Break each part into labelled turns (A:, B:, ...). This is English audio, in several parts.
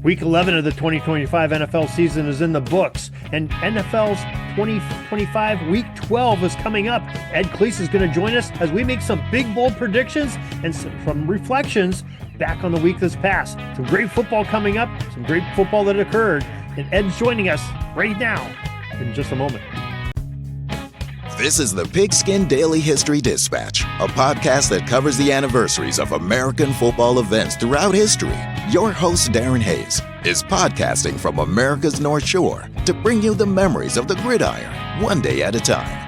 A: Week 11 of the 2025 NFL season is in the books, and NFL's 2025 Week 12 is coming up. Ed Cleese is going to join us as we make some big, bold predictions and some reflections back on the week that's passed. Some great football coming up, some great football that occurred, and Ed's joining us right now in just a moment.
B: This is the Pigskin Daily History Dispatch, a podcast that covers the anniversaries of American football events throughout history. Your host, Darren Hayes, is podcasting from America's North Shore to bring you the memories of the gridiron, one day at a time.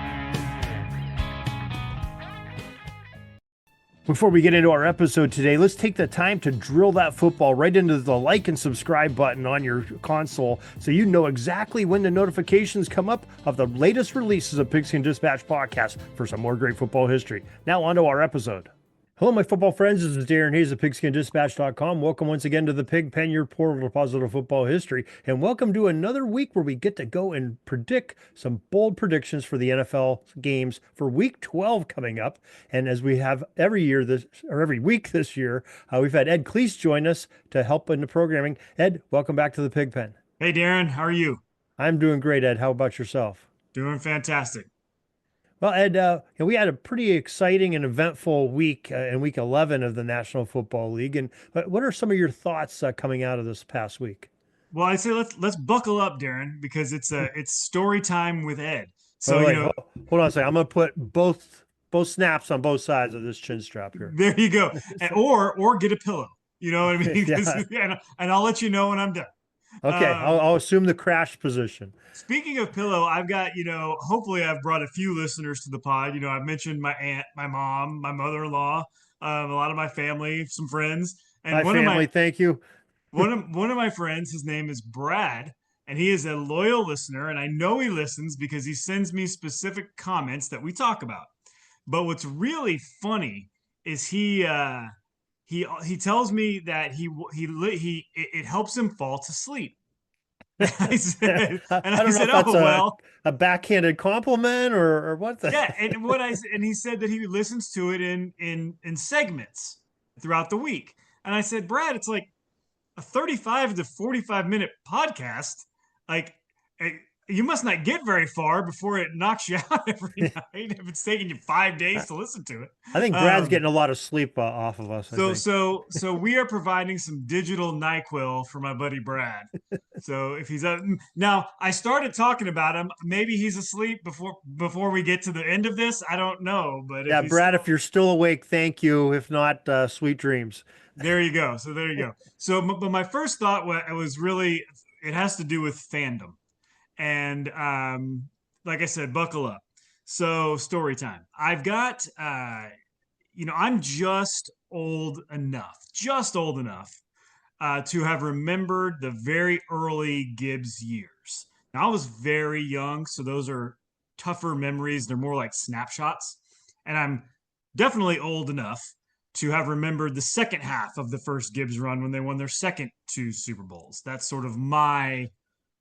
A: Before we get into our episode today, let's take the time to drill that football right into the like and subscribe button on your console so you know exactly when the notifications come up of the latest releases of Pigskin Dispatch podcast for some more great football history. Now on to our episode. Hello, my football friends. This is Darren Hayes of PigskinDispatch.com. Welcome once again to the Pig Pen, your portal to positive football history. And welcome to another week where we get to go and predict some bold predictions for the NFL games for Week 12 coming up. And as we have every week this year, we've had Ed Cleese join us to help in the programming. Ed, welcome back to the Pig Pen.
C: Hey, Darren. How are you?
A: I'm doing great, Ed. How about yourself?
C: Doing fantastic.
A: Well, Ed, we had a pretty exciting and eventful week in Week 11 of the National Football League. And what are some of your thoughts coming out of this past week?
C: Well, I say let's buckle up, Darren, because it's story time with Ed. So
A: hold on a second. I'm going to put both snaps on both sides of this chin strap here.
C: There you go, or get a pillow. You know what I mean?
A: Yeah.
C: And I'll let you know when I'm done.
A: Okay, I'll assume the crash position.
C: Speaking of pillow, I've got, hopefully I've brought a few listeners to the pod. I've mentioned my aunt, my mom, my mother-in-law, a lot of my family, some friends. And
A: thank you.
C: one of my friends, his name is Brad, and he is a loyal listener, and I know he listens because he sends me specific comments that we talk about. But what's really funny is he tells me that it helps him fall to sleep. I said,
A: a backhanded compliment or what?
C: And he said that he listens to it in segments throughout the week. And I said, Brad, it's like a 35 to 45 minute podcast. Like, you must not get very far before it knocks you out every night if it's taking you 5 days to listen to it.
A: I think Brad's getting a lot of sleep off of us.
C: So we are providing some digital NyQuil for my buddy Brad. So if he's now, I started talking about him. Maybe he's asleep before we get to the end of this. I don't know, but
A: yeah, Brad, if you're still awake, thank you. If not, sweet dreams.
C: There you go. So, but my first thought was really it has to do with fandom. And like I said, buckle up. So story time. I've got, I'm just old enough to have remembered the very early Gibbs years. Now, I was very young, so those are tougher memories. They're more like snapshots. And I'm definitely old enough to have remembered the second half of the first Gibbs run when they won their second 2 Super Bowls. That's sort of my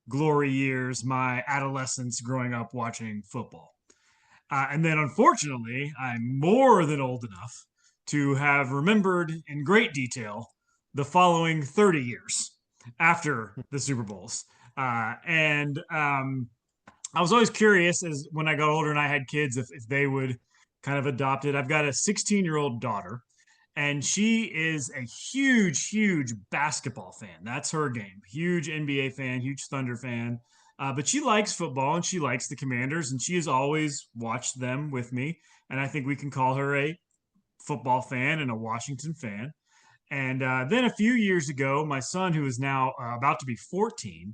C: glory years, my adolescence growing up watching football. And then unfortunately, I'm more than old enough to have remembered in great detail the following 30 years after the Super Bowls. And I was always curious as when I got older and I had kids, if they would kind of adopt it. I've got a 16-year-old daughter, and she is a huge, huge basketball fan. That's her game. Huge NBA fan, huge Thunder fan. But she likes football and she likes the Commanders, and she has always watched them with me. And I think we can call her a football fan and a Washington fan. And then a few years ago, my son, who is now about to be 14,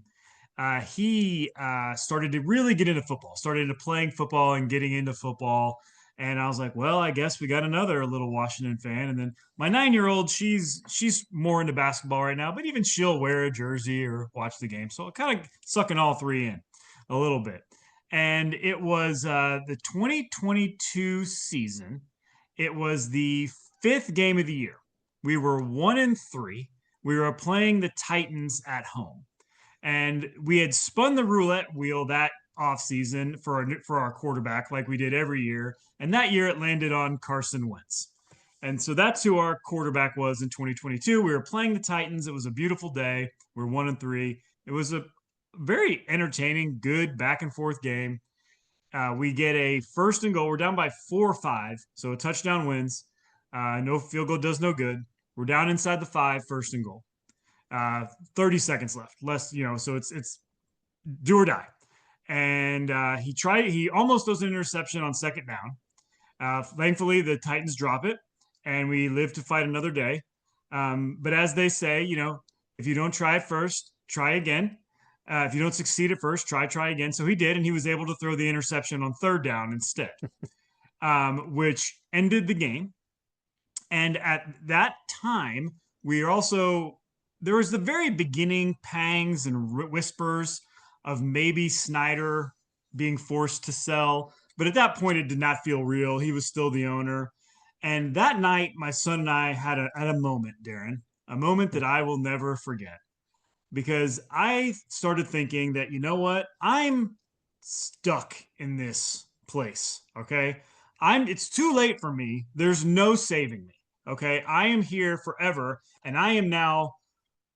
C: he started to really get into football, started into playing football and getting into football. And I was like, well, I guess we got another little Washington fan. And then my 9-year-old, she's more into basketball right now, but even she'll wear a jersey or watch the game. So kind of sucking all three in a little bit. And it was the 2022 season. It was the 5th game of the year. We were 1-3. We were playing the Titans at home. And we had spun the roulette wheel that offseason for our quarterback like we did every year. And that year it landed on Carson Wentz. And so that's who our quarterback was in 2022. We were playing the Titans. It was a beautiful day. We were 1-3. It was a very entertaining, good back and forth game. We get a first and goal. We're down by 4 or 5, so a touchdown wins. No field goal does no good. We're down inside the 5, first and goal. 30 seconds left. So it's do or die. And he almost does an interception on second down. Thankfully, the Titans drop it, and we live to fight another day. But as they say, if you don't try it first, try again. If you don't succeed at first, try again. So he did, and he was able to throw the interception on third down instead, which ended the game. And at that time, there was the very beginning pangs and whispers of maybe Snyder being forced to sell. But at that point, it did not feel real. He was still the owner. And that night, my son and I had a moment, Darren, a moment that I will never forget. Because I started thinking that, you know what? I'm stuck in this place, okay? It's too late for me. There's no saving me, okay? I am here forever, and I am now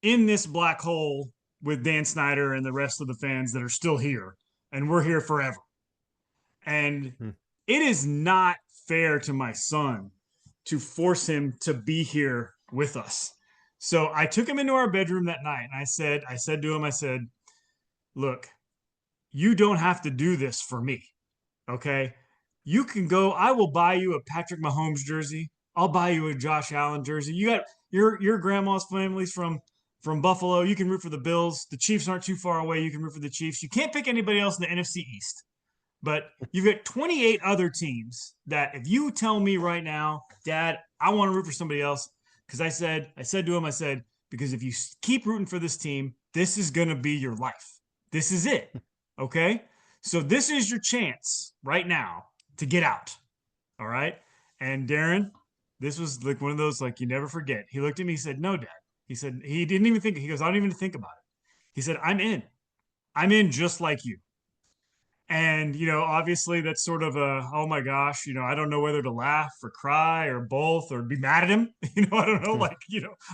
C: in this black hole with Dan Snyder and the rest of the fans that are still here, and we're here forever. And it is not fair to my son to force him to be here with us. So I took him into our bedroom that night, and I said to him, look, you don't have to do this for me, okay? You can go. I will buy you a Patrick Mahomes jersey. I'll buy you a Josh Allen jersey. You got your grandma's family's from Buffalo. You can root for the Bills. The Chiefs aren't too far away. You can root for the Chiefs. You can't pick anybody else in the NFC East. But you've got 28 other teams that if you tell me right now, Dad, I want to root for somebody else, because I said to him, because if you keep rooting for this team, this is going to be your life. This is it. Okay? So this is your chance right now to get out. All right? And Darren, this was like one of those, like, you never forget. He looked at me, he said, no, Dad. He said, he didn't even think. He goes, I don't even think about it. He said, I'm in. I'm in just like you. And, obviously that's sort of oh my gosh, I don't know whether to laugh or cry or both or be mad at him. I don't know,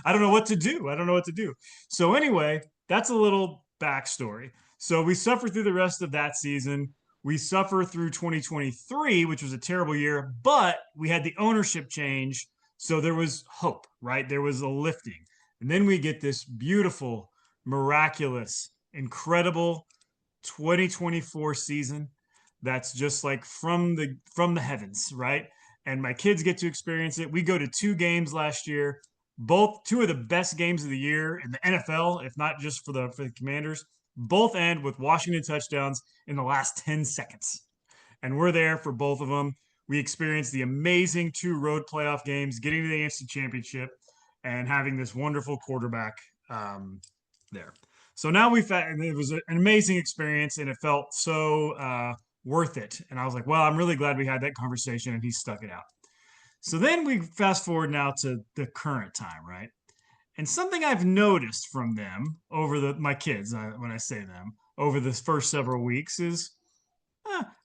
C: I don't know what to do. I don't know what to do. So anyway, that's a little backstory. So we suffer through the rest of that season. We suffer through 2023, which was a terrible year, but we had the ownership change. So there was hope, right? There was a lifting. And then we get this beautiful, miraculous, incredible 2024 season that's just like from the heavens, right? And my kids get to experience it. We go to 2 games last year, both 2 of the best games of the year in the NFL, if not just for the Commanders. Both end with Washington touchdowns in the last 10 seconds. And we're there for both of them. We experienced the amazing 2 road playoff games, getting to the AFC Championship, and having this wonderful quarterback there. So now it was an amazing experience, and it felt so worth it. And I was like, well, I'm really glad we had that conversation, and he stuck it out. So then we fast forward now to the current time, right? And something I've noticed from them my kids, when I say them, over the first several weeks is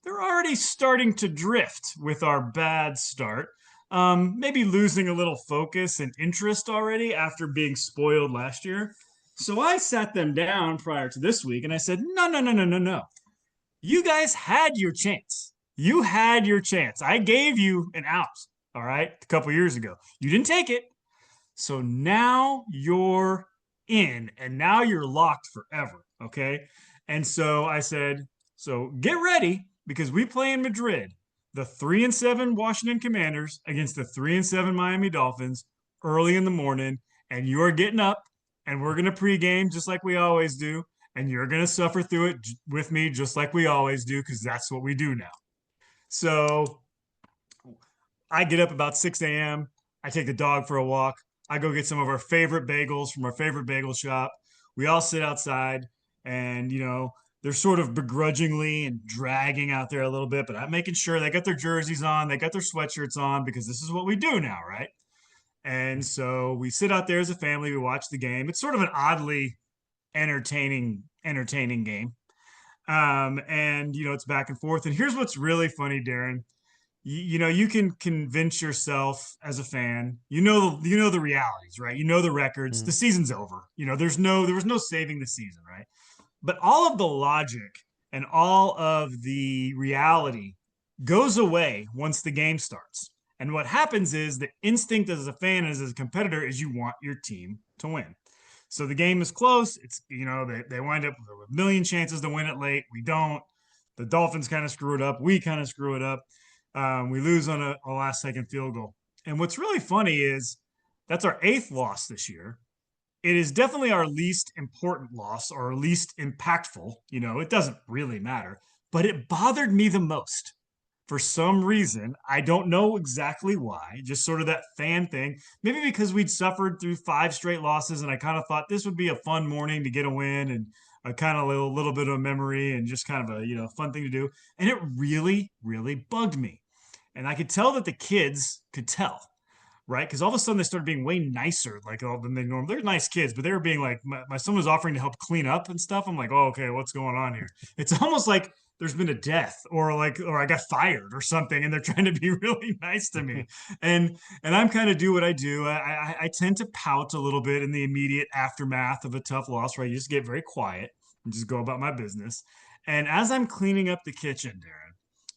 C: they're already starting to drift with our bad start. Maybe losing a little focus and interest already after being spoiled last year. So I sat them down prior to this week and I said, no. You guys had your chance. You had your chance. I gave you an out, all right, a couple years ago. You didn't take it. So now you're in, and now you're locked forever, okay? And so I said, so get ready, because we play in Madrid, the 3-7 Washington Commanders against the 3-7 Miami Dolphins early in the morning, and you're getting up, and we're going to pregame just like we always do, and you're going to suffer through it with me just like we always do, because that's what we do now. So I get up about 6 a.m. I take the dog for a walk. I go get some of our favorite bagels from our favorite bagel shop. We all sit outside, and, they're sort of begrudgingly and dragging out there a little bit, but I'm making sure they got their jerseys on, they got their sweatshirts on, because this is what we do now, right? And so we sit out there as a family. We watch the game. It's sort of an oddly entertaining game. And, it's back and forth. And here's what's really funny, Darren. you can convince yourself as a fan, you know the realities, right? You know the records.
A: Mm.
C: The season's over. There was no saving the season, right? But all of the logic and all of the reality goes away once the game starts. And what happens is the instinct as a fan and as a competitor is you want your team to win. So the game is close. They wind up with a million chances to win it late. We don't. The Dolphins kind of screw it up. We kind of screw it up. We lose on a last second field goal. And what's really funny is that's our eighth loss this year. It is definitely our least important loss or least impactful. It doesn't really matter, but it bothered me the most for some reason. I don't know exactly why, just sort of that fan thing. Maybe because we'd suffered through 5 straight losses and I kind of thought this would be a fun morning to get a win and a kind of little bit of memory and just kind of a, fun thing to do. And it really, really bugged me. And I could tell that the kids could tell, right? Because all of a sudden they started being way nicer, like than they normally. They're nice kids, but they were being like, my son was offering to help clean up and stuff. I'm like, oh, okay, what's going on here? It's almost like there's been a death, or I got fired or something, and they're trying to be really nice to me. And I'm kind of do what I do. I tend to pout a little bit in the immediate aftermath of a tough loss, where I just get very quiet and just go about my business. And as I'm cleaning up the kitchen, Darren,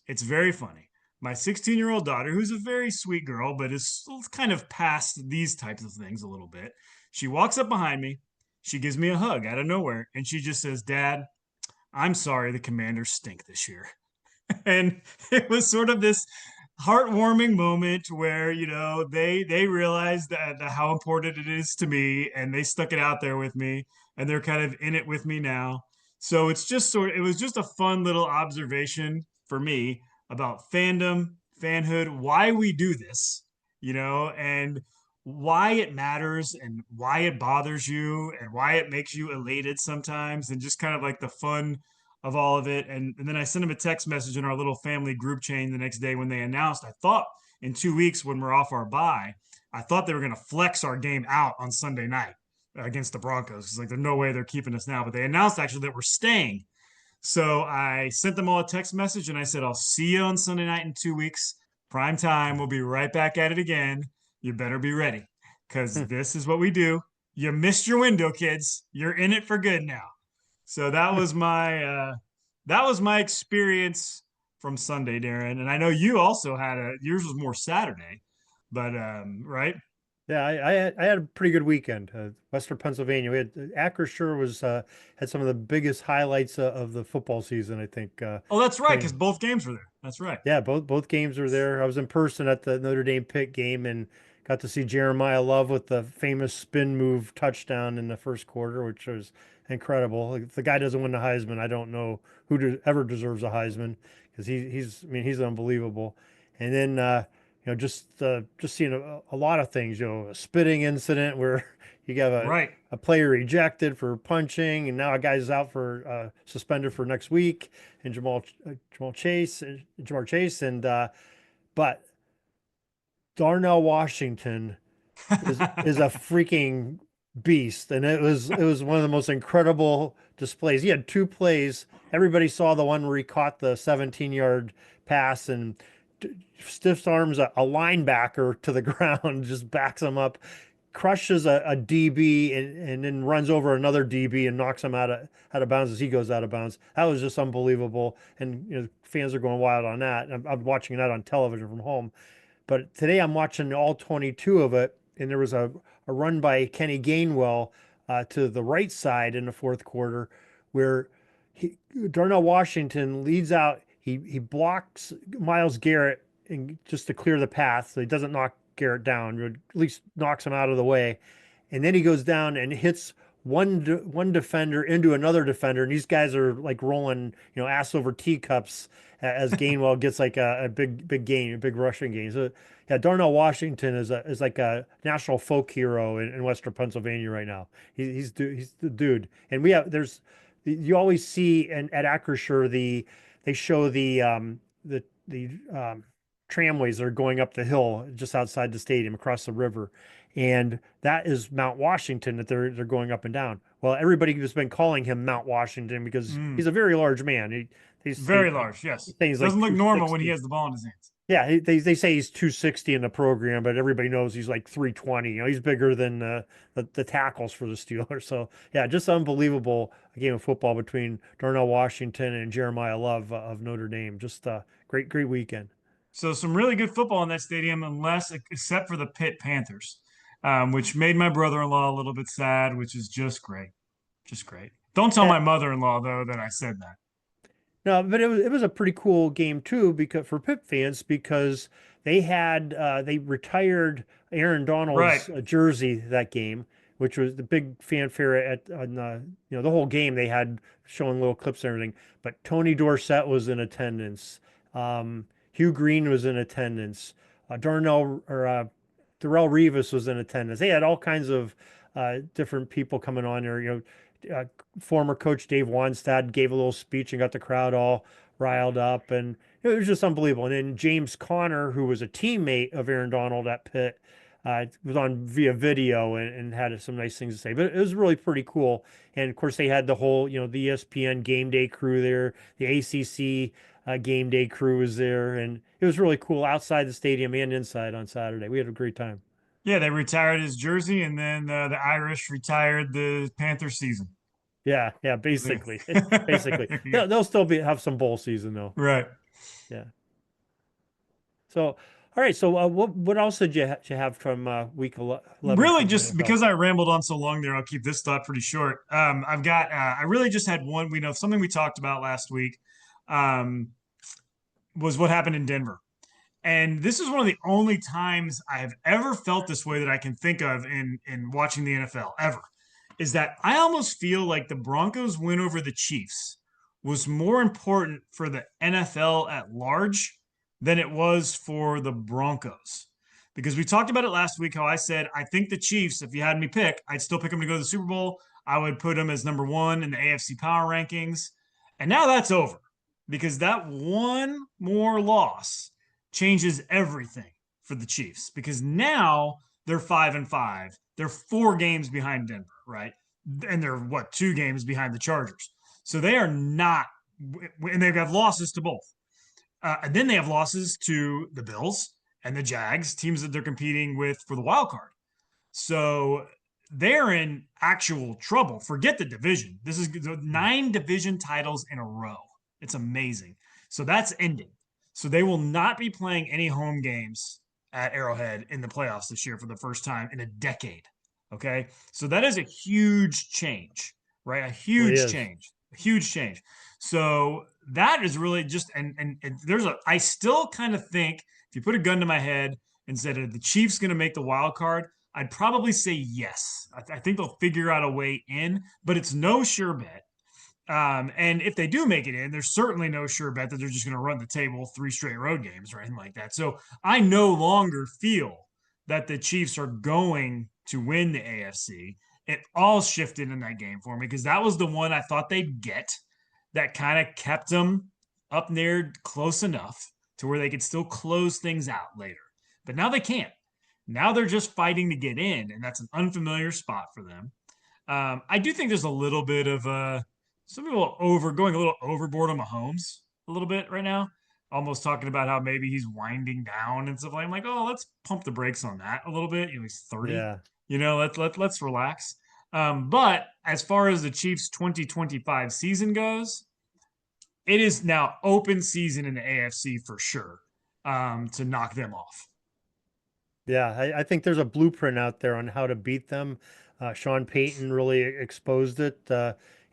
C: it's very funny. My 16-year-old daughter, who's a very sweet girl, but is kind of past these types of things a little bit, she walks up behind me. She gives me a hug out of nowhere, and she just says, "Dad, I'm sorry the Commanders stink this year." And it was sort of this heartwarming moment where they realized that how important it is to me, and they stuck it out there with me, and they're kind of in it with me now. So it was just a fun little observation for me about fandom, fanhood, why we do this, and why it matters and why it bothers you and why it makes you elated sometimes, and just kind of like the fun of all of it. And then I sent him a text message in our little family group chain the next day when they announced. I thought in 2 weeks when we're off our bye, I thought they were going to flex our game out on Sunday night against the Broncos. It's like there's no way they're keeping us now, but they announced actually that we're staying. So I sent them all a text message and I said, I'll see you on Sunday night in 2 weeks. Prime time. We'll be right back at it again. You better be ready, because this is what we do. You missed your window, kids. You're in it for good now. So that was my experience from Sunday, Darren. And I know you also had yours was more Saturday, but right?
A: Yeah, I had a pretty good weekend. Western Pennsylvania. We had Acrisure was had some of the biggest highlights of the football season, I think.
C: Oh, that's right, because
A: Playing,
C: both games were there. That's right.
A: yeah, both games were there. I was in person at the Notre Dame Pitt game and got to see Jeremiah Love with the famous spin move touchdown in the first quarter, which was incredible. If the guy doesn't win the Heisman, I don't know ever deserves a Heisman, because I mean, he's unbelievable. And then just seeing a lot of things, a spitting incident where you got
C: Right.
A: a player ejected for punching, and now a guy's out for suspended for next week, and Jamar Chase, and but Darnell Washington is a freaking beast, and it was one of the most incredible displays. He had 2 plays. Everybody saw the one where he caught the 17-yard pass and stiff arms a linebacker to the ground, just backs him up, crushes a DB, and then runs over another DB and knocks him out of bounds as he goes out of bounds. That was just unbelievable, and fans are going wild on that. I'm watching that on television from home. But today I'm watching all 22 of it, and there was a run by Kenny Gainwell to the right side in the fourth quarter, where Darnell Washington leads out. He blocks Myles Garrett just to clear the path, so he doesn't knock Garrett down, or at least knocks him out of the way. And then he goes down and hits one defender into another defender, and these guys are like rolling, ass over teacups as Gainwell gets like a big gain, a big rushing gain. So yeah, Darnell Washington is like a national folk hero in Western Pennsylvania right now. He's the dude, and you always see at Acrisure they show the tramways that are going up the hill just outside the stadium across the river, and that is Mount Washington that they're going up and down. Well, everybody has been calling him Mount Washington because he's a very large man.
C: Very large, yes.
A: He's like
C: Doesn't look normal when he
A: 260.
C: has the ball in his hands.
A: Yeah, they say he's 260 in the program, but everybody knows he's like 320. He's bigger than the tackles for the Steelers. So yeah, just unbelievable game of football between Darnell Washington and Jeremiah Love of Notre Dame. Just great weekend.
C: So some really good football in that stadium, unless except for the Pitt Panthers, which made my brother-in-law a little bit sad, which is just great, just great. Don't tell
A: Yeah,
C: my mother-in-law though that I said that.
A: no, but it was a pretty cool game too because for Pitt fans because they retired Aaron
C: Right.
A: Donald's jersey that game, which was the big fanfare the whole game they had showing little clips and everything. But Tony Dorsett was in attendance, Hugh Green was in attendance, Darrell Revis was in attendance. They had all kinds of different people coming on there. Former coach Dave Wanstad gave a little speech and got the crowd all riled up, and it was just unbelievable. And then James Conner, who was a teammate of Aaron Donald at Pitt, was on via video and had some nice things to say. But it was really pretty cool. And of course, they had the whole, the ESPN game day crew there, the ACC game day crew was there, and it was really cool outside the stadium and inside on Saturday. We had a great time.
C: Yeah, they retired his jersey, and then the Irish retired the Panther season.
A: Yeah, basically, basically.
C: There you go.
A: They'll still have some bowl season though.
C: Right.
A: Yeah. So, all right. So, what else did you have from week 11
C: Really,
A: from the
C: just
A: NFL?
C: because I rambled on so long there, I'll keep this thought pretty short. I've got, I really just had one. We know something we talked about last week um, was what happened in Denver. And this is one of the only times I have ever felt this way that I can think of in watching the NFL ever. Is that I almost feel like the Broncos win over the Chiefs was more important for the NFL at large than it was for the Broncos. Because we talked about it last week, how I said, I think the Chiefs, if you had me pick, I'd still pick them to go to the Super Bowl. I would put them as number one in the AFC power rankings. And now that's over because that one more loss changes everything for the Chiefs because now they're 5-5. They're 4 games behind Denver, right? And they're what, 2 games behind the Chargers. So they are not, and they have losses to both. And then they have losses to the Bills and the Jags, teams that they're competing with for the wild card. So they're in actual trouble. Forget the division. This is 9 division titles in a row. It's amazing. So that's ending. So they will not be playing any home games at Arrowhead in the playoffs this year for the first time in a decade. Okay. So that is a huge change, right? A
A: Really
C: huge
A: is.
C: change. A huge change. So that is really just and there's I still kind of think if you put a gun to my head and said are the Chiefs going to make the wild card, I'd probably say yes. I think they'll figure out a way in, but it's no sure bet. And if they do make it in, there's certainly no sure bet that they're just going to run the table 3 straight road games or anything like that. So I no longer feel that the Chiefs are going to win the AFC. It all shifted in that game for me because that was the one I thought they'd get that kind of kept them up near close enough to where they could still close things out later. But now they can't. Now they're just fighting to get in, and that's an unfamiliar spot for them. I do think there's a little bit of some people going a little overboard on Mahomes a little bit right now, almost talking about how maybe he's winding down and stuff like. I'm like, oh, let's pump the brakes on that a little bit. He's 30.
A: Yeah.
C: Let's relax. But as far as the Chiefs 2025 season goes, it is now open season in the AFC for sure to knock them off.
A: Yeah, I think there's a blueprint out there on how to beat them. Sean Payton really exposed it.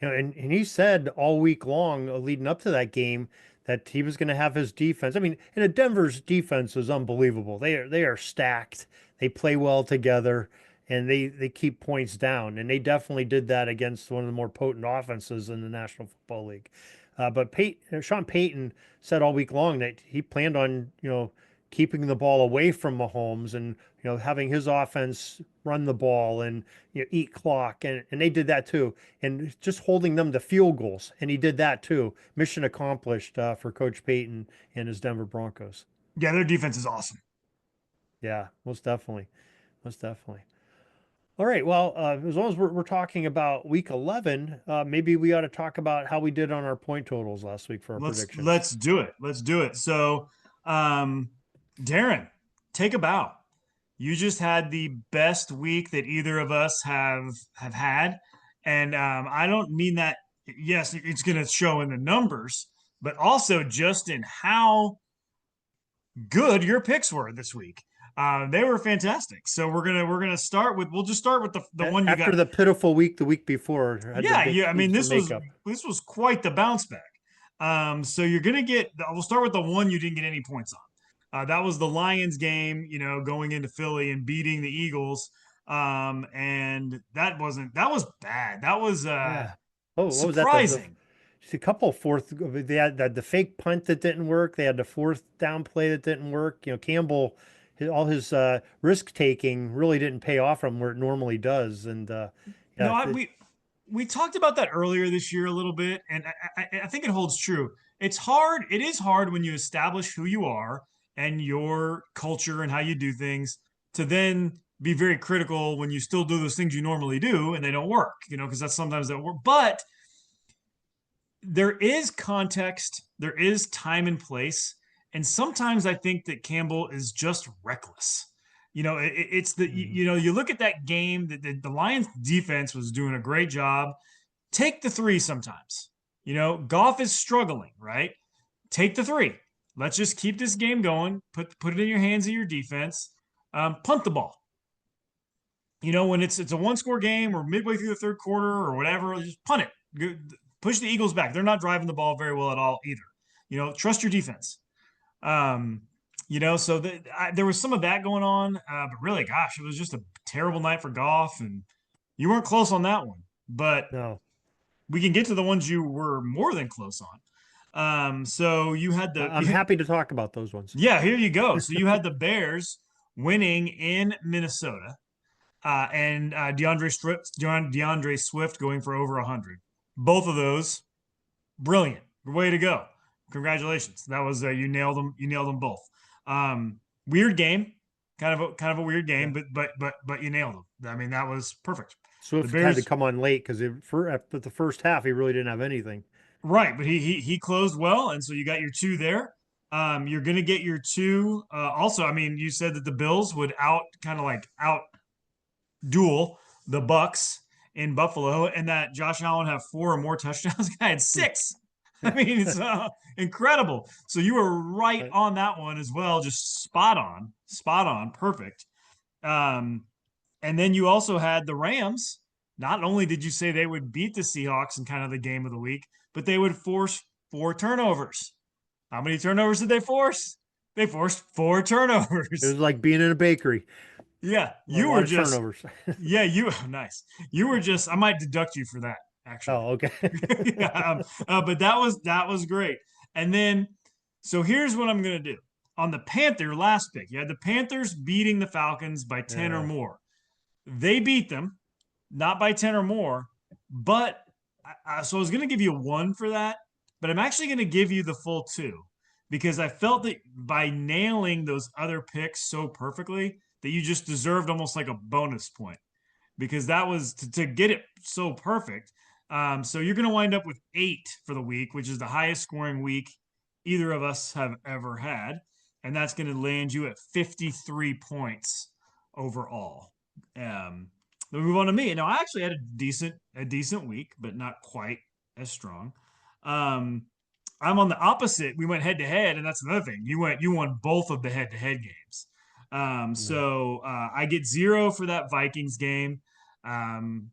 A: And he said all week long, leading up to that game, that he was going to have his defense. I mean, and Denver's defense is unbelievable. They are stacked. They play well together, and they keep points down. And they definitely did that against one of the more potent offenses in the National Football League. But Sean Payton said all week long that he planned on keeping the ball away from Mahomes and having his offense run the ball and eat clock and they did that too, and just holding them to field goals, and he did that too. Mission accomplished for Coach Payton and his Denver Broncos.
C: Yeah, their defense is awesome.
A: Yeah, most definitely, most definitely. All right, well, as long as we're talking about week 11, maybe we ought to talk about how we did on our point totals last week for our predictions.
C: Let's do it. Let's do it. So Darren, take a bow. You just had the best week that either of us have had, and I don't mean that. Yes, it's going to show in the numbers, but also just in how good your picks were this week. They were fantastic. So we're gonna start with we'll just start with the one you
A: After
C: got.
A: the pitiful week the week before, had the
C: Yeah,
A: big
C: yeah. I mean,
A: Easter
C: this was
A: makeup.
C: this was quite the bounce back. So you're gonna get. We'll start with the one you didn't get any points on. That was the Lions game, going into Philly and beating the Eagles. And that was bad. That was
A: Yeah. Oh, what was that?
C: surprising.
A: Just a couple fourth. They had the fake punt that didn't work. They had the fourth down play that didn't work. Campbell, all his risk taking really didn't pay off from where it normally does. And
C: No,
A: yeah,
C: we talked about that earlier this year a little bit, and I think it holds true. It's hard. It is hard when you establish who you are and your culture and how you do things to then be very critical when you still do those things you normally do and they don't work, because that's sometimes that work. But there is context, there is time and place. And sometimes I think that Campbell is just reckless. It's
A: Mhm.
C: you look at that game that the Lions defense was doing a great job. Take the three sometimes. Goff is struggling, right? Take the three. Let's just keep this game going. Put it in your hands of your defense. Punt the ball. When it's a one score game or midway through the third quarter or whatever, just punt it. Push the Eagles back. They're not driving the ball very well at all either. Trust your defense. Um, so there was some of that going on, but really, gosh, it was just a terrible night for Goff, and you weren't close on that one. But
A: no,
C: we can get to the ones you were more than close on. So you had
A: I'm happy to talk about those ones.
C: yeah, here you go. So you had the Bears winning in Minnesota, and DeAndre Swift going for over 100. Both of those, brilliant. Way to go. Congratulations. That was you nailed them. You nailed them both. Weird game, kind of a weird game,
A: Yeah.
C: but you nailed them. I mean, that was perfect. The
A: Swift had to
C: Bears,
A: come on late because after the first half he really didn't have anything.
C: right? But he closed well, and so you got your two there. You're gonna get your two. Also, I mean, you said that the Bills would out duel the Bucks in Buffalo, and that Josh Allen have four or more touchdowns. Guy had six. I mean, it's incredible. So you were right
A: Right.
C: on that one as well, just spot on, perfect. Um, and then you also had the Rams. Not only did you say they would beat the Seahawks in kind of the game of the week, but they would force four turnovers. How many turnovers did they force? They forced four
A: It was
C: turnovers.
A: like being in a bakery.
C: Yeah,
A: A
C: you
A: lot
C: were
A: of
C: just
A: turnovers.
C: yeah, you nice. You were just I might deduct you for that actually.
A: Oh, okay.
C: Yeah, but that was great. And then so here's what I'm gonna do. On the Panther last pick, you had the Panthers beating the Falcons by 10 or
A: Yeah.
C: more. They beat them, not by 10 or more, but so I was gonna give you a one for that, but I'm actually gonna give you the full two because I felt that by nailing those other picks so perfectly that you just deserved almost like a bonus point because that was to get it so perfect. So you're going to wind up with 8 for the week, which is the highest scoring week either of us have ever had. And that's going to land you at 53 points overall. Then we move on to me. Now I actually had a decent week, but not quite as strong. Um, I'm on the opposite. We went head to head, and that's another thing. You won both of the head to head games.
A: No.
C: I get 0 for that Vikings game. Um,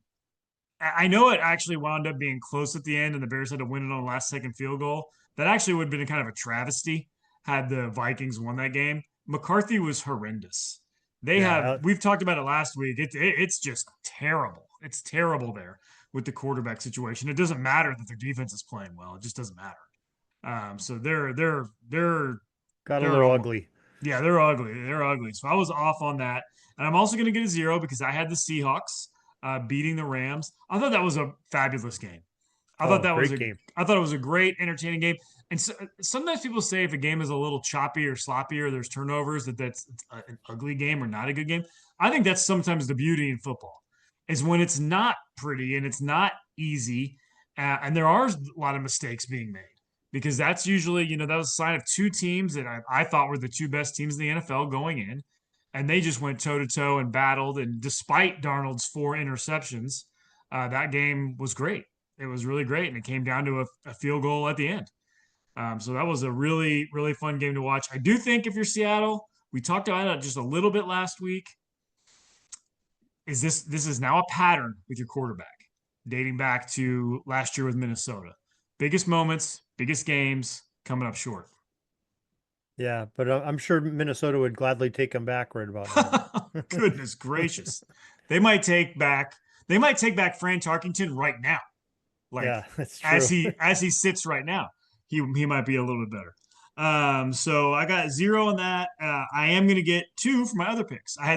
C: I know it actually wound up being close at the end, and the Bears had to win it on the last second field goal. That actually would have been kind of a travesty had the Vikings won that game. McCarthy was horrendous.
A: Yeah.
C: We've talked about it last week. It's just terrible. It's terrible there with the quarterback situation. It doesn't matter that their defense is playing well. It just doesn't matter. So
A: Got a
C: they're
A: little
C: almost
A: ugly.
C: yeah, they're ugly. They're ugly. So I was off on that. And I'm also going to get a 0 because I had the Seahawks beating the Rams. I thought that was a fabulous game. I thought
A: Oh,
C: that was
A: great
C: a
A: game.
C: I thought it was a great entertaining game. And so, sometimes people say if a game is a little choppy or sloppy or there's turnovers that's an ugly game or not a good game. I think that's sometimes the beauty in football is when it's not pretty and it's not easy and there are a lot of mistakes being made because that's usually, that was a sign of two teams that I thought were the two best teams in the NFL going in. And they just went toe to toe and battled. And despite Darnold's 4 interceptions, that game was great. It was really great. And it came down to a field goal at the end. So that was a really, really fun game to watch. I do think if you're Seattle, we talked about it just a little bit last week. This is now a pattern with your quarterback dating back to last year with Minnesota. Biggest moments, biggest games coming up short.
A: Yeah, but I'm sure Minnesota would gladly take him back right about now.
C: Goodness gracious. They might take back Fran Tarkenton right now. Like
A: yeah, that's true.
C: as he sits right now, he might be a little bit better. So I got 0 on that. I am going to get 2 for my other picks. I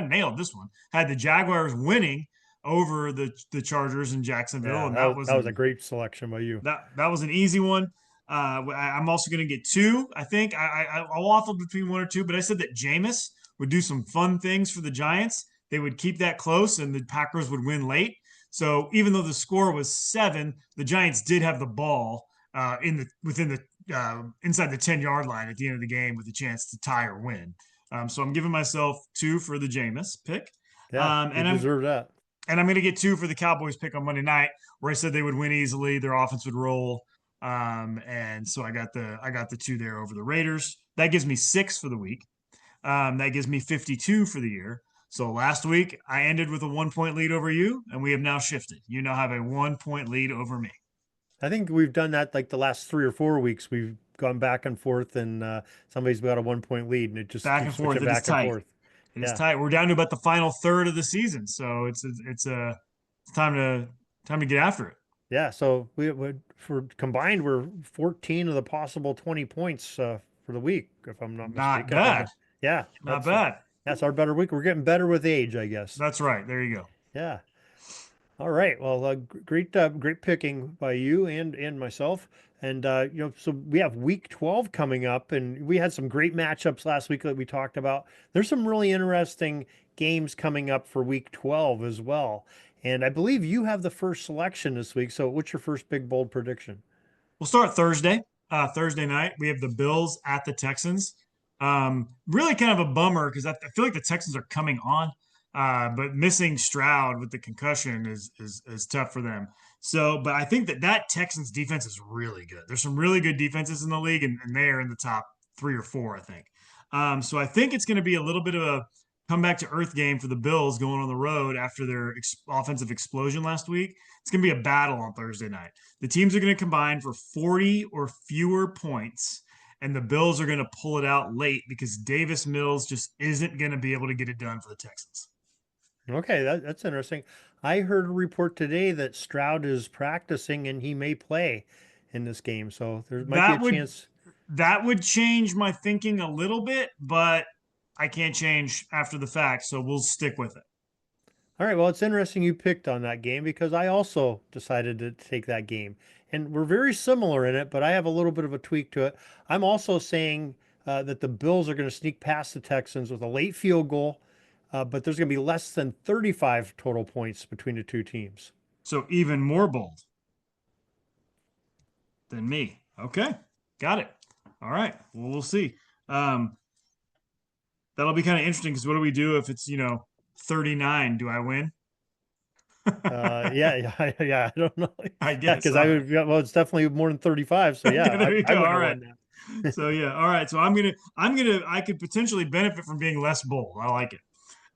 C: nailed this one. I had the Jaguars winning over the Chargers in Jacksonville,
A: Yeah,
C: and
A: that was a great selection by you.
C: that was an easy one. I'm also going to get 2. I think I waffled between 1 or 2, but I said that Jameis would do some fun things for the Giants. They would keep that close, and the Packers would win late. So even though the score was 7, the Giants did have the ball within the inside the 10-yard line at the end of the game with a chance to tie or win. So I'm giving myself 2 for the Jameis pick.
A: Yeah, you deserve that.
C: And I'm going to get 2 for the Cowboys pick on Monday night, where I said they would win easily, their offense would roll. And so I got the 2 there over the Raiders. That gives me 6 for the week. That gives me 52 for the year. So last week I ended with a 1-point lead over you, and we have now shifted. You now have a 1-point lead over me.
A: I think we've done that like the last 3 or 4 weeks. We've gone back and forth, and somebody's got a 1-point lead, and it just
C: back
A: keeps
C: and forth.
A: switching back and forth.
C: It is tight. We're down to about the final third of the season, so it's time to get after it.
A: Yeah. So we for combined, we're 14 of the possible 20 points for the week, if I'm not mistaken.
C: Not bad.
A: Yeah,
C: not bad.
A: That's our better week. We're getting better with age, I guess.
C: That's right. There you go.
A: Yeah. All right. Well, great picking by you and myself. And so we have week 12 coming up, and we had some great matchups last week that we talked about. There's some really interesting games coming up for week 12 as well. And I believe you have the first selection this week. So what's your first big bold prediction?
C: We'll start Thursday. Thursday night, we have the Bills at the Texans. Really kind of a bummer because I feel like the Texans are coming on, but missing Stroud with the concussion is tough for them. So, but I think that Texans defense is really good. There's some really good defenses in the league, and they are in the top 3 or 4, I think. So I think it's going to be a little bit of a come back to earth game for the Bills going on the road after their offensive explosion last week. It's going to be a battle on Thursday night. The teams are going to combine for 40 or fewer points, and the Bills are going to pull it out late because Davis Mills just isn't going to be able to get it done for the Texans.
A: Okay, that's interesting. I heard a report today that Stroud is practicing and he may play in this game. So there might be a chance.
C: That would change my thinking a little bit, but I can't change after the fact, so we'll stick with it.
A: All right, well, it's interesting you picked on that game because I also decided to take that game. And we're very similar in it, but I have a little bit of a tweak to it. I'm also saying that the Bills are going to sneak past the Texans with a late field goal, but there's going to be less than 35 total points between the two teams.
C: So even more bold than me. Okay, got it. All right, well, we'll see. That'll be kind of interesting because what do we do if it's 39? Do I win?
A: Yeah. I don't know.
C: I guess
A: because it's definitely more than 35. So yeah,
C: there you go. All right.
A: That.
C: So yeah, all right. So I could potentially benefit from being less bold. I like it.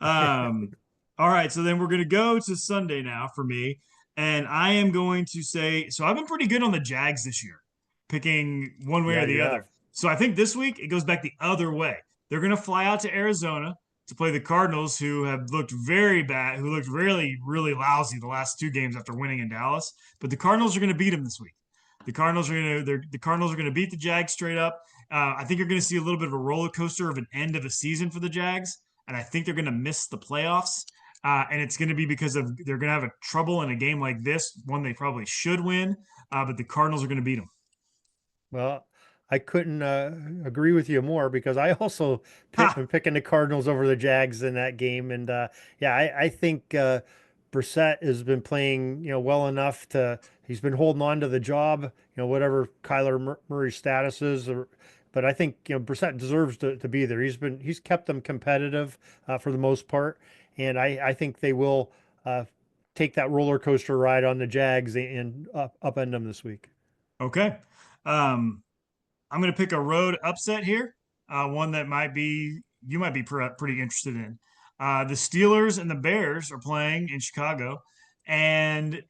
C: All right. So then we're gonna go to Sunday now for me, and I am going to say. So I've been pretty good on the Jags this year, picking one way or the other. So I think this week it goes back the other way. They're gonna fly out to Arizona to play the Cardinals, who have looked very bad, who looked really, really lousy the last 2 games after winning in Dallas. But the Cardinals are going to beat them this week. The Cardinals are going to beat the Jags straight up. I think you're going to see a little bit of a roller coaster of an end of a season for the Jags, and I think they're going to miss the playoffs. And it's going to be because they're going to have a trouble in a game like this, one they probably should win, but the Cardinals are going to beat them.
A: Well, I couldn't agree with you more because I also been picking the Cardinals over the Jags in that game. And I think Brissett has been playing, well enough he's been holding on to the job, whatever Kyler Murray's status is. But I think, Brissett deserves to be there. He's kept them competitive for the most part. And I think they will take that roller coaster ride on the Jags and upend them this week.
C: Okay. Um, I'm going to pick a road upset here, one that you might be pretty interested in. The Steelers and the Bears are playing in Chicago, and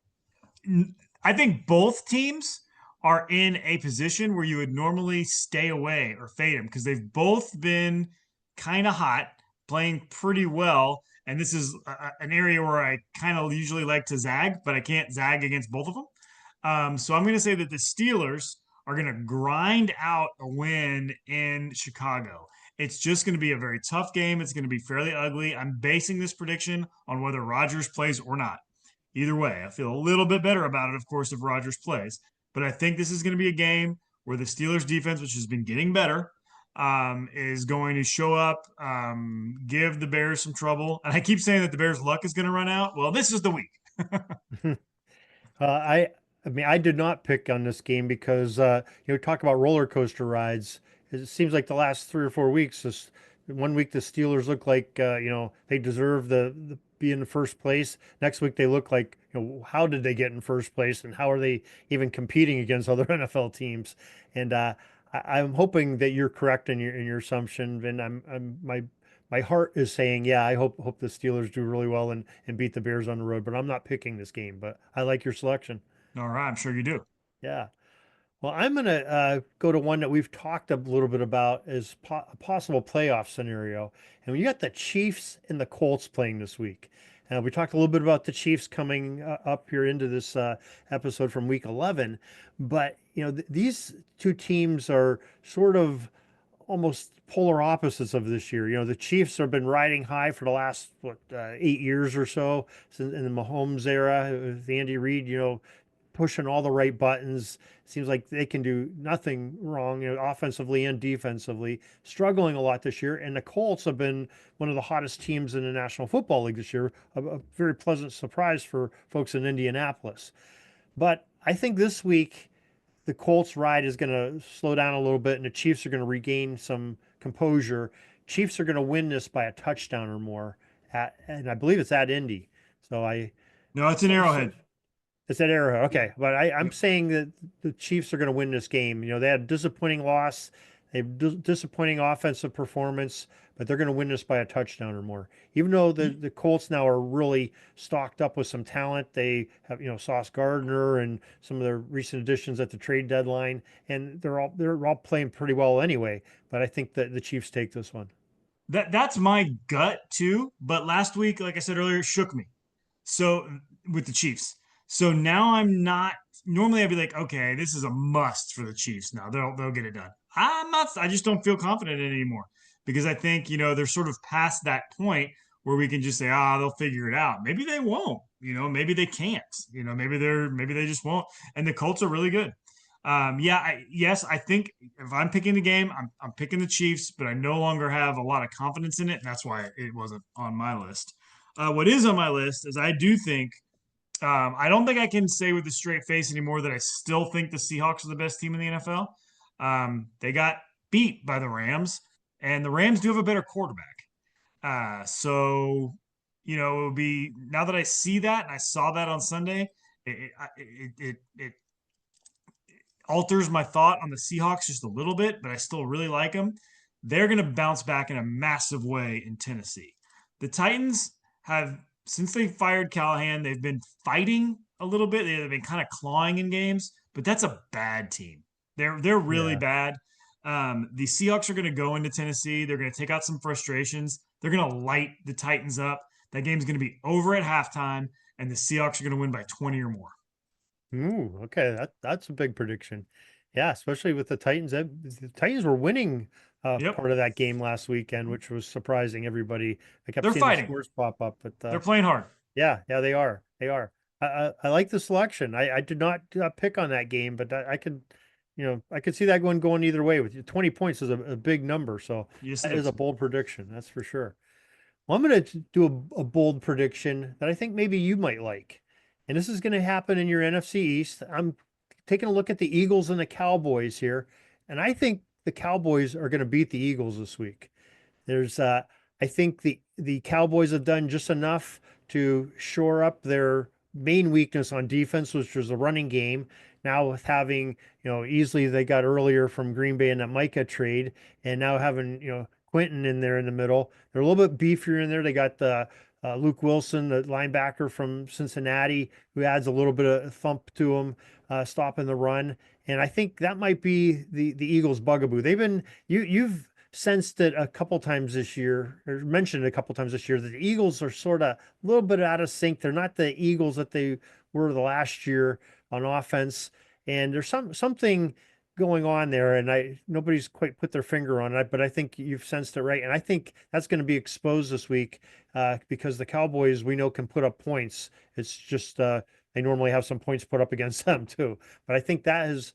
C: I think both teams are in a position where you would normally stay away or fade them because they've both been kind of hot, playing pretty well. And this is an area where I kind of usually like to zag, but I can't zag against both of them. So I'm going to say that the Steelers are going to grind out a win in Chicago. It's just going to be a very tough game. It's going to be fairly ugly. I'm basing this prediction on whether Rodgers plays or not. Either way, I feel a little bit better about it, of course, if Rodgers plays. But I think this is going to be a game where the Steelers defense, which has been getting better, is going to show up, give the Bears some trouble. And I keep saying that the Bears' luck is going to run out. Well, this is the week.
A: I mean, I did not pick on this game because talk about roller coaster rides. It seems like the last 3 or 4 weeks, this one week the Steelers look like they deserve the be in the first place. Next week they look like how did they get in first place and how are they even competing against other NFL teams? And I'm hoping that you're correct in your assumption. And my heart is saying, yeah, I hope the Steelers do really well and beat the Bears on the road. But I'm not picking this game. But I like your selection.
C: All right, I'm sure you do.
A: Yeah. Well, I'm going to go to one that we've talked a little bit about as a possible playoff scenario. And you got the Chiefs and the Colts playing this week. We talked a little bit about the Chiefs coming up here into this episode from week 11. But, these two teams are sort of almost polar opposites of this year. The Chiefs have been riding high for the last 8 years or so since in the Mahomes era with Andy Reid. Pushing all the right buttons. Seems like they can do nothing wrong, offensively and defensively. Struggling a lot this year, and the Colts have been one of the hottest teams in the National Football League this year. A very pleasant surprise for folks in Indianapolis. But I think this week the Colts ride is going to slow down a little bit, and the Chiefs are going to regain some composure. Chiefs are going to win this by a touchdown or more, and I believe it's at Indy. So
C: No, it's an Arrowhead.
A: It's at Arrowhead. Okay. But I'm
C: Yep.
A: saying that the Chiefs are going to win this game. They had a disappointing loss. They have disappointing offensive performance, but they're going to win this by a touchdown or more. Even though the Colts now are really stocked up with some talent. They have, Sauce Gardner and some of their recent additions at the trade deadline, and they're all playing pretty well anyway. But I think that the Chiefs take this one.
C: That's my gut too. But last week, like I said earlier, it shook me. So with the Chiefs. So now I'm not normally I'd be like, okay, this is a must for the Chiefs now. They'll get it done. I'm not I just don't feel confident in it anymore because I think, they're sort of past that point where we can just say, they'll figure it out. Maybe they won't, maybe they can't, maybe they just won't. And the Colts are really good. Yes, I think if I'm picking the game, I'm picking the Chiefs, but I no longer have a lot of confidence in it. And that's why it wasn't on my list. What is on my list is I do think I don't think I can say with a straight face anymore that I still think the Seahawks are the best team in the NFL. They got beat by the Rams, and the Rams do have a better quarterback. It would be now that I see that and I saw that on Sunday, it alters my thought on the Seahawks just a little bit, but I still really like them. They're going to bounce back in a massive way in Tennessee. The Titans have, since they fired Callahan, they've been fighting a little bit. They've been kind of clawing in games, but that's a bad team. They're really
A: Yeah.
C: bad. The Seahawks are going to go into Tennessee. They're going to take out some frustrations. They're going to light the Titans up. That game's going to be over at halftime, and the Seahawks are going to win by 20 or more.
A: Ooh, okay, that's a big prediction. Yeah, especially with the Titans. The Titans were winning
C: Yep,
A: part of that game last weekend, which was surprising everybody. I kept
C: they're
A: seeing the
C: fighting.
A: scores pop up, but
C: They're playing hard.
A: yeah, they are. They are. I like the selection. I did not pick on that game, but I could, I could see that going either way. With 20 points is a big number, so
C: Yes,
A: that
C: it
A: is a
C: is.
A: bold prediction. That's for sure. Well, I'm going to do a bold prediction that I think maybe you might like. And this is going to happen in your NFC East. I'm taking a look at the Eagles and the Cowboys here. And I think the Cowboys are going to beat the Eagles this week. There's I think the Cowboys have done just enough to shore up their main weakness on defense, which was the running game. Now with having, easily they got earlier from Green Bay in that Micah trade, and now having, Quentin in there in the middle. They're a little bit beefier in there. They got the Luke Wilson, the linebacker from Cincinnati, who adds a little bit of thump to him, stopping the run. And I think that might be the Eagles' bugaboo. They've been you've sensed it a couple times this year, or mentioned it a couple times this year, that the Eagles are sort of a little bit out of sync. They're not the Eagles that they were the last year on offense, and there's something going on there, and nobody's quite put their finger on it, but I think you've sensed it right, and I think that's going to be exposed this week because the Cowboys we know can put up points. It's just they normally have some points put up against them too, but I think that has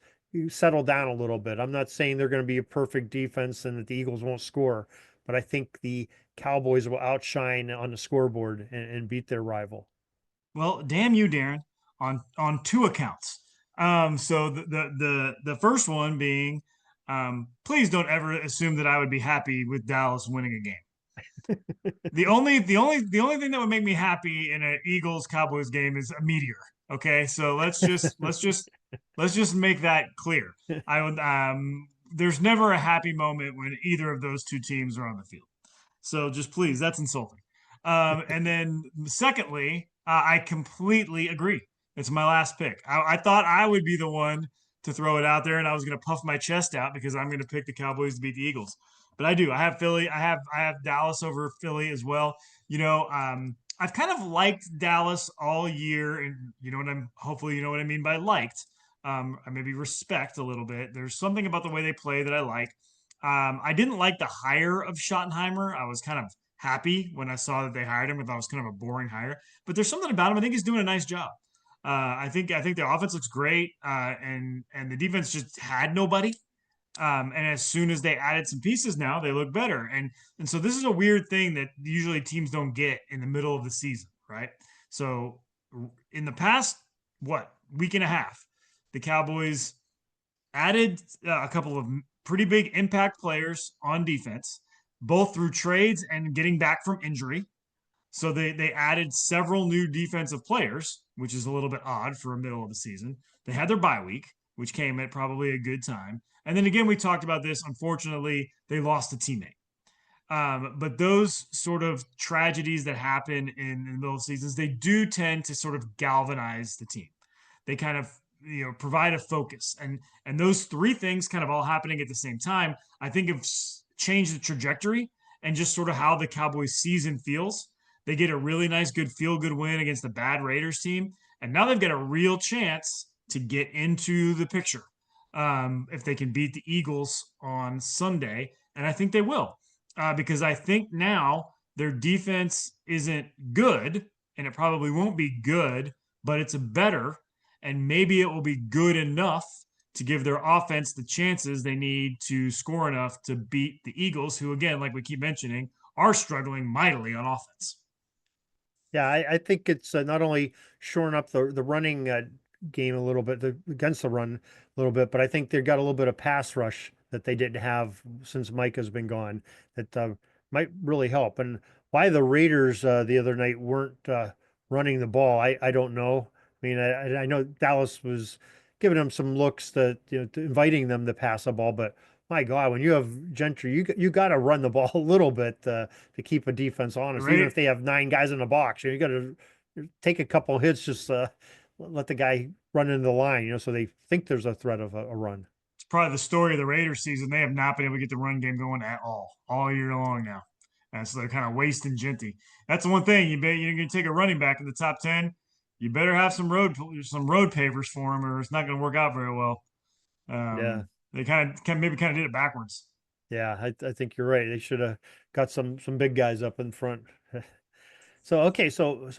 A: settled down a little bit. I'm not saying they're going to be a perfect defense and that the Eagles won't score, but I think the Cowboys will outshine on the scoreboard and beat their rival.
C: Well, damn you, Darren, on two accounts. So the first one being, please don't ever assume that I would be happy with Dallas winning a game. The only thing that would make me happy in an Eagles Cowboys game is a meteor. Okay, so let's just make that clear. I would there's never a happy moment when either of those two teams are on the field. So just please, that's insulting. And then secondly, I completely agree. It's my last pick. I thought I would be the one to throw it out there, and I was going to puff my chest out because I'm going to pick the Cowboys to beat the Eagles. But I do. I have Philly. I have Dallas over Philly as well. I've kind of liked Dallas all year, and hopefully you know what I mean by liked. I maybe respect a little bit. There's something about the way they play that I like. I didn't like the hire of Schottenheimer. I was kind of happy when I saw that they hired him. I thought it was kind of a boring hire, but there's something about him. I think he's doing a nice job. I think the offense looks great, and the defense just had nobody. And as soon as they added some pieces, now they look better. And so this is a weird thing that usually teams don't get in the middle of the season, right? So in the past, week and a half, the Cowboys added a couple of pretty big impact players on defense, both through trades and getting back from injury. So they added several new defensive players, which is a little bit odd for a middle of the season. They had their bye week, which came at probably a good time. And then again, we talked about this. Unfortunately, they lost a teammate. But those sort of tragedies that happen in the middle of seasons, they do tend to sort of galvanize the team. They kind of provide a focus, and those three things kind of all happening at the same time, I think have changed the trajectory and just sort of how the Cowboys season feels. They get a really nice, good feel good win against the bad Raiders team, and now they've got a real chance to get into the picture if they can beat the Eagles on Sunday, and I think they will because I think now their defense isn't good, and it probably won't be good, but it's a better, and maybe it will be good enough to give their offense the chances they need to score enough to beat the Eagles, who, again, like we keep mentioning, are struggling mightily on offense.
A: Yeah, I think it's not only shoring up the running game a little bit against the run a little bit, but I think they've got a little bit of pass rush that they didn't have since Mike has been gone that might really help. And why the Raiders the other night weren't running the ball, I don't know. I mean, I know Dallas was giving them some looks that inviting them to pass the ball, but my God, when you have Gentry, you got to run the ball a little bit to keep a defense honest, even if they have 9 guys in the box. You got to take a couple hits, just let the guy run into the line, so they think there's a threat of a run.
C: It's probably the story of the Raiders season. They have not been able to get the run game going at all year long now. And so they're kind of wasting Genty. That's the one thing you're going to take a running back in the top 10. You better have some road pavers for him, or it's not going to work out very well.
A: Yeah.
C: They maybe did it backwards.
A: Yeah, I think you're right. They should have got some big guys up in front. So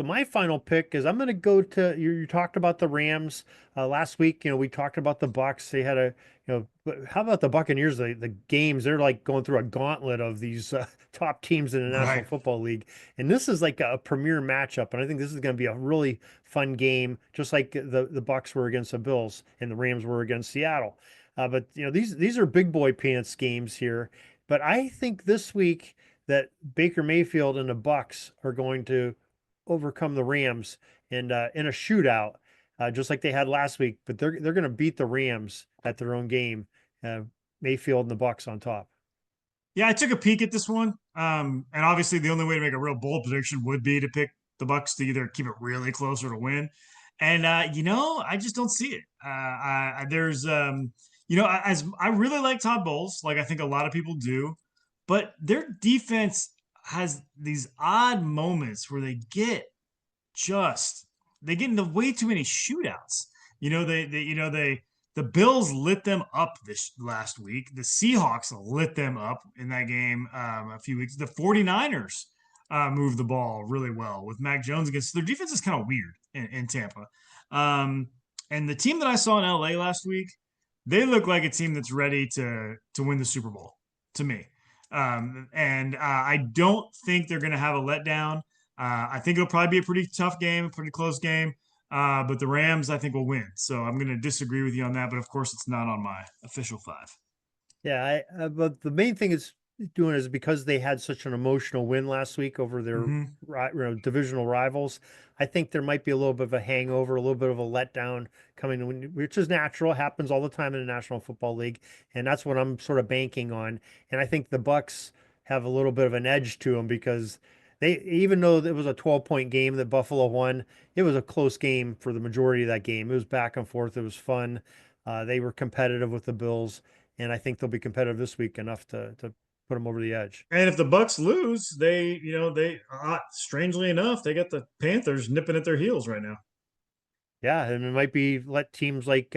A: my final pick is I'm going to go to you talked about the Rams last week. We talked about the Bucks. They had but how about the Buccaneers? The games, they're like going through a gauntlet of these top teams in the National
C: Right.
A: Football League, and this is like a premier matchup. And I think this is going to be a really fun game, just like the Bucks were against the Bills and the Rams were against Seattle. But these are big boy pants games here. But I think this week that Baker Mayfield and the Bucks are going to overcome the Rams and in a shootout, just like they had last week. But they're going to beat the Rams at their own game. Mayfield and the Bucks on top.
C: Yeah, I took a peek at this one, and obviously the only way to make a real bold prediction would be to pick the Bucks to either keep it really close or to win. And I just don't see it. As I really like Todd Bowles, like I think a lot of people do, but their defense has these odd moments where they get into way too many shootouts. The Bills lit them up this last week. The Seahawks lit them up in that game a few weeks. The 49ers moved the ball really well with Mac Jones against their defense is kind of weird in Tampa. And the team that I saw in LA last week, they look like a team that's ready to win the Super Bowl to me. I don't think they're going to have a letdown. I think it'll probably be a pretty tough game, a pretty close game. But the Rams, I think, will win. So I'm going to disagree with you on that. But of course, it's not on my official 5.
A: Yeah, but the main thing is doing is because they had such an emotional win last week over their divisional rivals. I think there might be a little bit of a hangover, a little bit of a letdown coming, which is natural. It happens all the time in the National Football League, and that's what I'm sort of banking on. And I think the Bucks have a little bit of an edge to them because even though it was a 12-point game that Buffalo won, it was a close game for the majority of that game. It was back and forth. It was fun. They were competitive with the Bills, and I think they'll be competitive this week enough to put them over the edge.
C: And if the Bucks lose, they strangely enough, they got the Panthers nipping at their heels right now.
A: Yeah, and it might be let teams like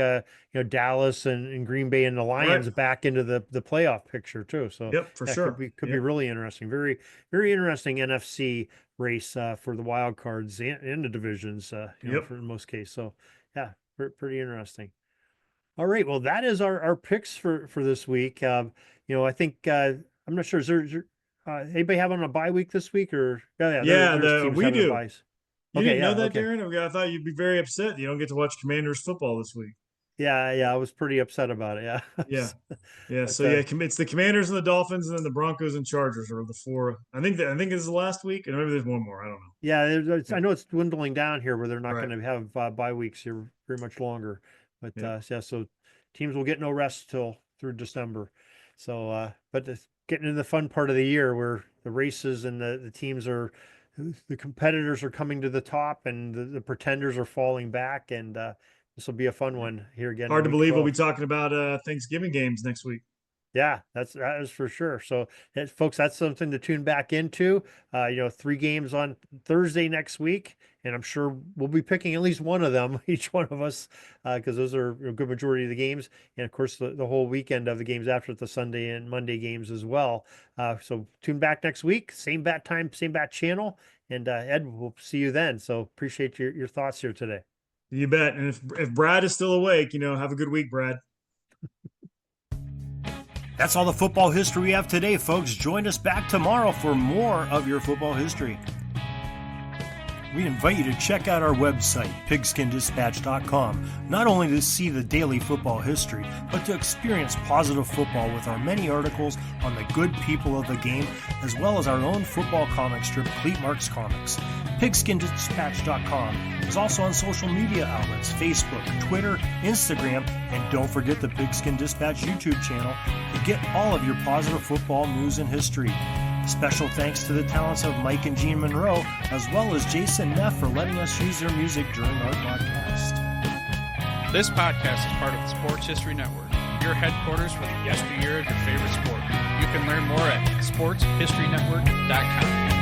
A: Dallas and Green Bay and the Lions back into the playoff picture too. So
C: for sure,
A: could be really interesting. Very very interesting NFC race for the wild cards and the divisions. For the most case. So yeah, pretty interesting. All right, well that is our picks for this week. I think I'm not sure. Is there anybody having a bye week this week or
C: we do. You didn't know that,
A: okay.
C: Darren? I thought you'd be very upset you don't get to watch Commanders football this week.
A: Yeah, I was pretty upset about it.
C: Yeah. But, it's the Commanders and the Dolphins, and then the Broncos and Chargers are the 4. I think this is the last week, and maybe there's one more. I don't know.
A: Yeah, I know it's dwindling down here where they're not going to have bye weeks here very much longer. But so teams will get no rest through December. So, but getting into the fun part of the year where the races and the teams the competitors are coming to the top and the pretenders are falling back, and this will be a fun one here again.
C: Hard to believe we'll be talking about Thanksgiving games next week.
A: Yeah, that is for sure. So, folks, that's something to tune back into. 3 games on Thursday next week, and I'm sure we'll be picking at least one of them, each one of us, because those are a good majority of the games, and of course the whole weekend of the games after the Sunday and Monday games as well. So tune back next week, same bat time, same bat channel, and Ed, we'll see you then. So appreciate your thoughts here today.
C: You bet. And if Brad is still awake, have a good week, Brad.
A: That's all the football history we have today, folks. Join us back tomorrow for more of your football history. We invite you to check out our website, pigskindispatch.com, not only to see the daily football history, but to experience positive football with our many articles on the good people of the game, as well as our own football comic strip, Cleat Marks Comics. Pigskindispatch.com is also on social media outlets, Facebook, Twitter, Instagram, and don't forget the Pigskin Dispatch YouTube channel to get all of your positive football news and history. Special thanks to the talents of Mike and Gene Monroe, as well as Jason Neff for letting us use their music during our podcast.
D: This podcast is part of the Sports History Network, your headquarters for the yesteryear of your favorite sport. You can learn more at sportshistorynetwork.com.